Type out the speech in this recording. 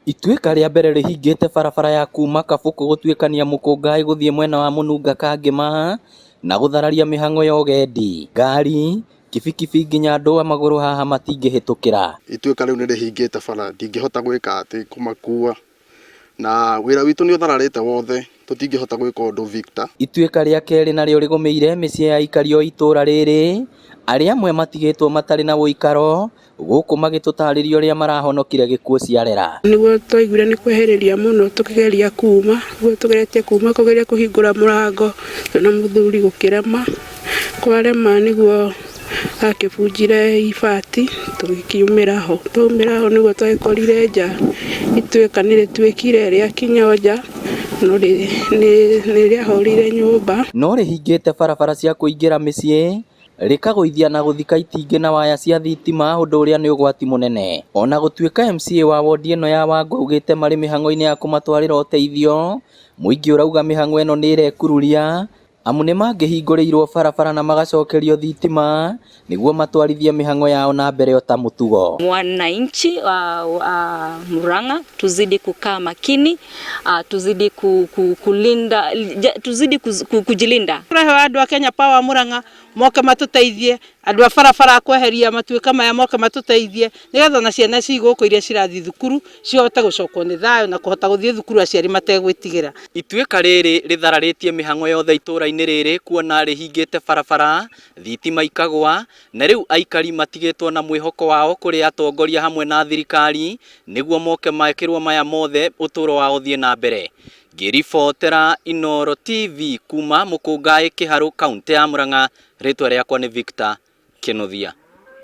Ituĩka rĩa mbere rĩhingĩte barabara ya kuma Kabuku gũtuĩkania Mũkũngai gũthiĩ mwena wa Mũnunga Kangema na gũthararia mĩhang'o ya ũgendi. Ngari, kibikibi nginya andũ a magũrũ haha matingĩhĩtũkĩra. Ituĩka rĩu nĩ rĩhingĩte bara, ndingĩhota gwĩka atĩ kũmakua, na wĩra witũ nĩ ũthararĩte wothe, tũtingĩhota gwĩka ũndũ Victor. Ituĩka rĩa kerĩ narĩo rĩgũmĩire mĩciĩ ya aikari o itũra rĩrĩ, arĩa amwe matigĩtwo matarĩ na ũikaro, gũkũ magĩtũtarĩria ũrĩa marahonokire gĩkuũ ciarera. Nĩguo twaiguire nĩ kwehereria mũno tũkĩgeria kuma, nĩguo tũgeretie kuma kũgeria kũhingũra mũrango na mũthuri gũkĩrema, kwarema nĩguo akĩbunjire ibati tũgĩkiumĩra ho. Twaumĩra ho nĩguo twagĩkorire nja, ituĩka nĩ rĩtuĩkire rĩakinya nja no nĩ rĩahorire nyũmba. No rĩhingĩte barabara cia kũingĩra mĩciĩ, rĩkagũithia na gũthika itingĩ na waya cia thitima, ũndũ ũrĩa nĩ ũgwati mũnene. Ona gũtuĩka MCA wa wodi ĩno ya Wangũ augĩte marĩ mĩhang'o-inĩ ya kũmatwarĩra ũteithio, mũingĩ ũrauga mĩhang'o ĩno nĩ ĩrekururia, amu nĩ mangĩhingũrĩirwo barabara na magacokerio thitima nĩguo matwarithie mĩhang'o yao na mbere ota mũtugo. Wananchi wa Murang'a tuzidi kukaa makini, tuzidi kulinda, tuzidi kujilinda. Tũrehe andũ a Kenya Power Murang'a moke matũteithie, andũ a barabara kweheria matuĩka maya moke matũteithie, nĩgetha na ciana cigũkũ iria cirathiĩ thukuru cihote gũcokwo nĩ thayũ na kũhota gũthiĩ thukuru aciari mategwĩtigĩra. Ituĩka rĩrĩ rĩthararĩtie mĩhang'o yothe itũra-inĩ rĩrĩ, kuona rĩhingĩte barabara, thitima ikagwa, na rĩu aikari matigĩtwo na mwĩhoko wao kũrĩ atongoria hamwe na thirikari nĩguo moke mekĩrwo maya mothe ũtũro wao thiĩ na mbere. Ngĩribotera Inooro TV kuma Mũkũngai Kĩharũ, kaunti ya Murang'a, rĩtwa rĩakwa nĩ Victor Kĩnuthia.